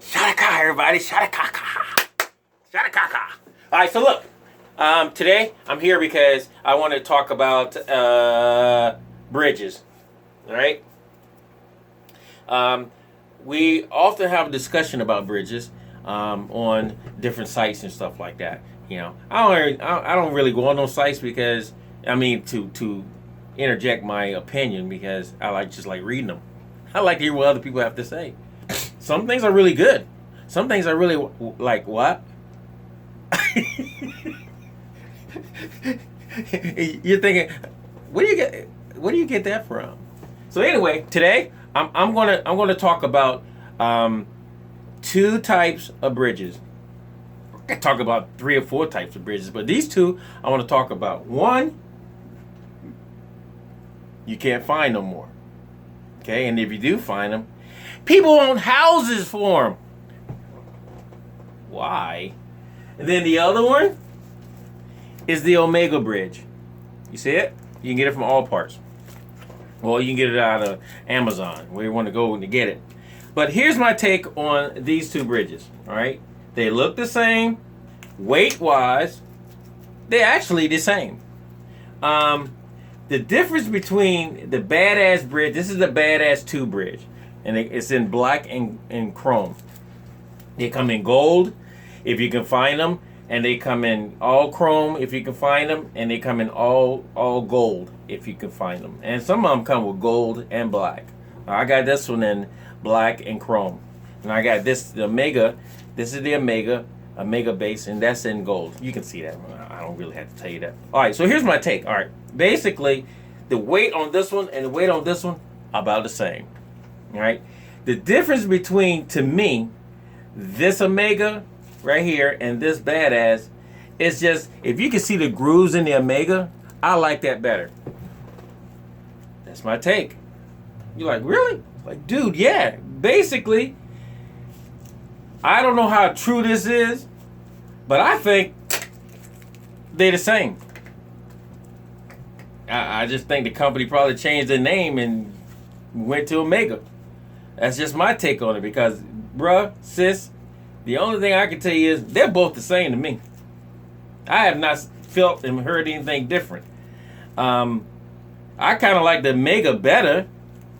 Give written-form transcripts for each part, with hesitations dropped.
Shadaka, everybody. Shadaka. Shadaka. All right, so look. Today, I'm here because I want to talk about bridges. All right? We often have a discussion about bridges on different sites and stuff like that. You know, I don't really go on those sites because, to interject my opinion, because I like reading them. I like to hear what other people have to say. Some things are really good. Some things are really like, what? You're thinking, where do you get that from? So anyway, today I'm gonna talk about two types of bridges. I talk about 3 or 4 types of bridges, but these two I want to talk about. One, you can't find no more. Okay, and if you do find them, people own houses for them. Why? And then the other one is the Omega Bridge. You see it? You can get it from all parts. Well, you can get it out of Amazon, where you want to go to get it. But here's my take on these two bridges. All right, they look the same, weight-wise. They're actually the same. The difference between the Badass Bridge, this is the Badass 2 bridge, and it's in black and chrome. They come in gold, if you can find them, and they come in all chrome, if you can find them, and they come in all gold, if you can find them. And some of them come with gold and black. I got this one in black and chrome, and I got the Omega. This is the Omega base, and that's in gold. You can see that. I don't really have to tell you that. All right, so here's my take. All right, basically, the weight on this one and the weight on this one are about the same. All right, the difference between, to me, this Omega right here and this Badass is just, if you can see the grooves in the Omega, I like that better. That's my take. You're like, really? Like, dude, yeah. Basically, I don't know how true this is, but I think they're the same. I just think the company probably changed their name and went to Omega. That's just my take on it, because, bruh, sis, the only thing I can tell you is they're both the same to me. I have not felt and heard anything different. I kind of like the Omega better,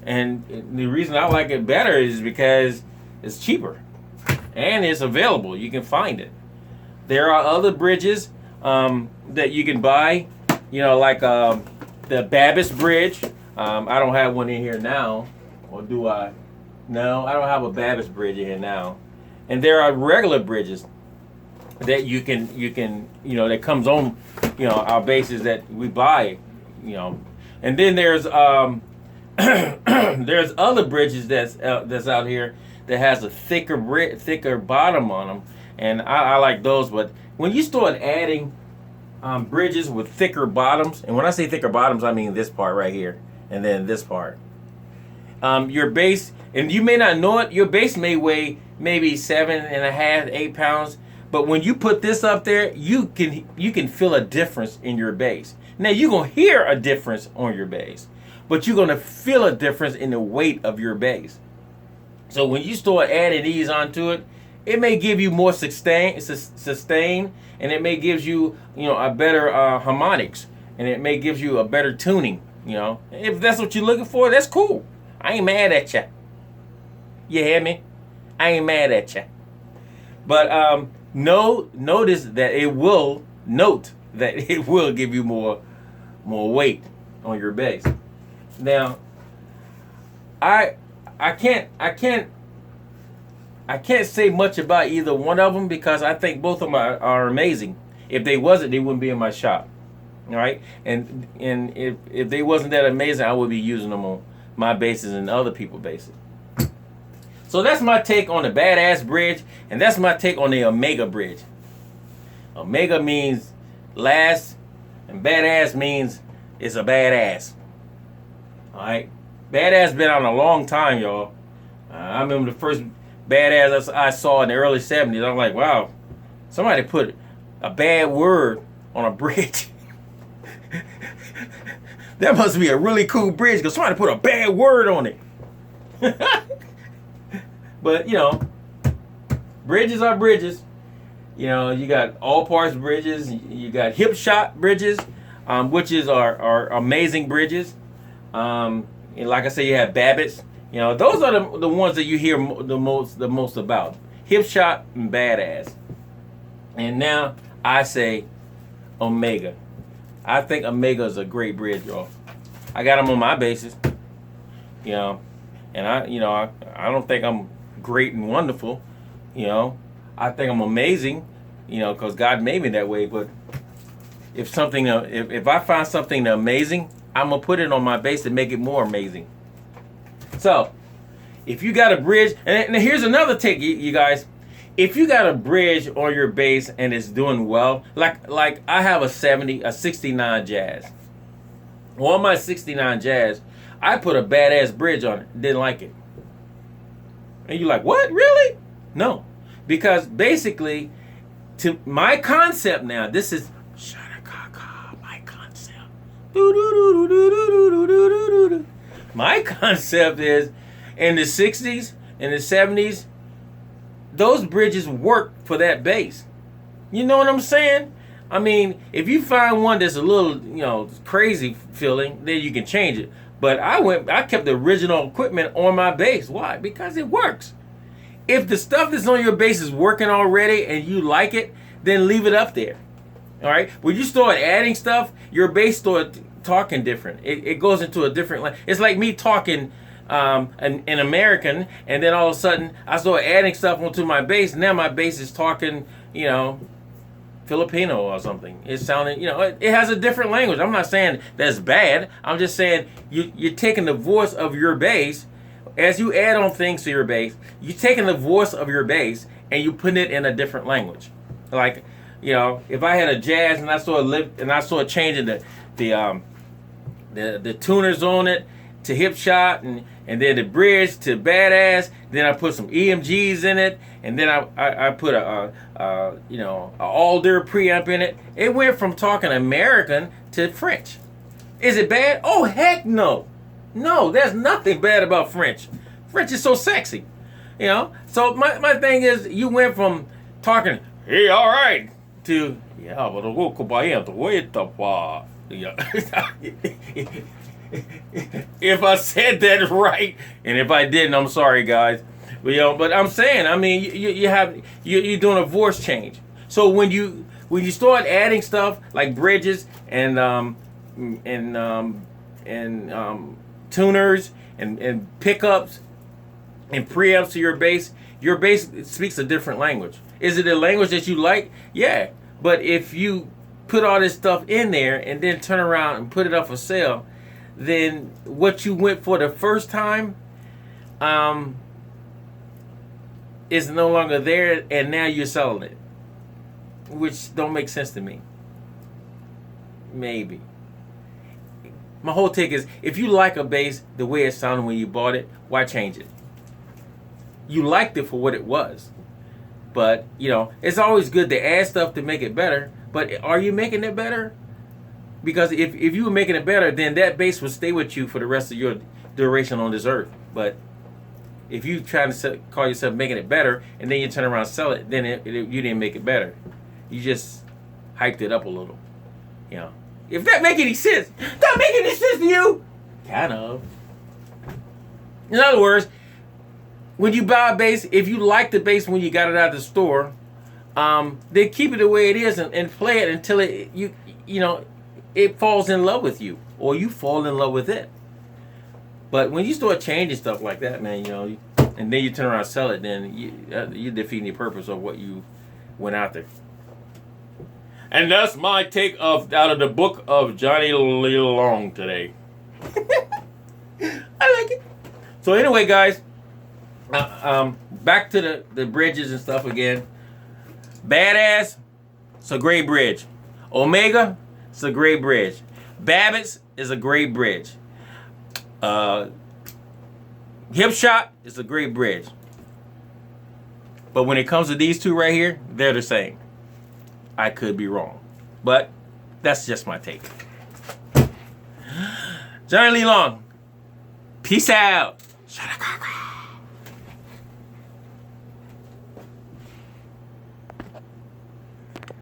and the reason I like it better is because it's cheaper and it's available. You can find it. There are other bridges that you can buy, like the Babbage Bridge. I don't have one in here now, or do I? No, I don't have a Babbage Bridge in here now. And there are regular bridges that you can that comes on our bases that we buy, and then there's there's other bridges that's out here that has a thicker bottom on them, and I like those. But when you start adding bridges with thicker bottoms, and when I say thicker bottoms, I mean this part right here, and then this part. Your base, and you may not know it, your base may weigh maybe 7.5, 8 pounds, but when you put this up there, you can feel a difference in your base. Now you're gonna hear a difference on your base, but you're gonna feel a difference in the weight of your base. So when you start adding these onto it, it may give you more sustain, and it may give you a better harmonics, and it may give you a better tuning. If that's what you're looking for, that's cool. I ain't mad at ya. You hear me? I ain't mad at ya. But notice that it will give you more weight on your base. Now, I can't say much about either one of them, because I think both of them are amazing. If they wasn't, they wouldn't be in my shop. All right? And if they wasn't that amazing, I would be using them on my bases and other people's bases. So that's my take on the Badass Bridge, and that's my take on the Omega Bridge. Omega means last, and Badass means it's a badass. All right? Badass been on a long time, y'all. I remember the first Badass I saw in the early 70s. I'm like, wow, somebody put a bad word on a bridge. That must be a really cool bridge, because somebody put a bad word on it. But, bridges are bridges. You know, you got all parts bridges. You got hip shot bridges, which are amazing bridges. And like I say, you have Babbitt's. You know, those are the ones that you hear the most about. Hip shot and badass. And now I say Omega. I think Omega is a great bridge, y'all. I got them on my bases. You know, and I don't think I'm great and wonderful. You know, I think I'm amazing. You know, because God made me that way. But if I find something amazing, I'm gonna put it on my base to make it more amazing. So, if you got a bridge, and here's another take, you guys. If you got a bridge on your bass and it's doing well, like I have a 69 Jazz. On my 69 Jazz, I put a badass bridge on it. Didn't like it. And you're like, what? Really? No. Because basically, to my concept now, this is my concept. My concept is in the 60s, in the 70s, those bridges work for that bass. You know what I'm saying? I mean, if you find one that's a little, crazy feeling, then you can change it. But I kept the original equipment on my bass. Why? Because it works. If the stuff that's on your bass is working already and you like it, then leave it up there. All right? When you start adding stuff, your bass start talking different. It goes into a different line. It's like me talking an American, and then all of a sudden I start adding stuff onto my bass. Now my bass is talking, Filipino or something. It's sounding, it has a different language. I'm not saying that's bad. I'm just saying you're taking the voice of your bass. As you add on things to your bass, you're taking the voice of your bass and you putting it in a different language. Like, if I had a jazz and I started changing the tuners on it to hip shot and then the bridge to badass, then I put some EMGs in it, and then I put a Alder preamp in it. It went from talking American to French. Is it bad? Oh, heck no. No, there's nothing bad about French. French is so sexy. So my thing is, you went from talking, hey, all right, to, if I said that right, and if I didn't, I'm sorry, guys. But I'm saying, I mean, you're doing a voice change. So when you start adding stuff like bridges and tuners and pickups and preamps to your bass speaks a different language. Is it a language that you like? Yeah. But if you put all this stuff in there and then turn around and put it up for sale, then what you went for the first time is no longer there, and now you're selling it, which don't make sense to me. Maybe. My whole take is, if you like a bass the way it sounded when you bought it, why change it? You liked it for what it was. But, it's always good to add stuff to make it better. But are you making it better? Because if you were making it better, then that bass would stay with you for the rest of your duration on this earth. But if you try to call yourself making it better, and then you turn around and sell it, then you didn't make it better. You just hyped it up a little. If that make any sense, that make any sense to you? Kind of. In other words, when you buy a bass, if you like the bass when you got it out of the store, then keep it the way it is and play it until it falls in love with you, or you fall in love with it. But when you start changing stuff like that, man, and then you turn around and sell it, then you're defeating the purpose of what you went out there. And that's my take out of the book of Johnny Lee Long today. I like it. So anyway, guys, back to the bridges and stuff again. Badass, it's a great bridge. Omega, it's a great bridge. Babbitt's is a great bridge. Hip Shot is a great bridge. But when it comes to these two right here, they're the same. I could be wrong, but that's just my take. Johnny Lee Long, peace out.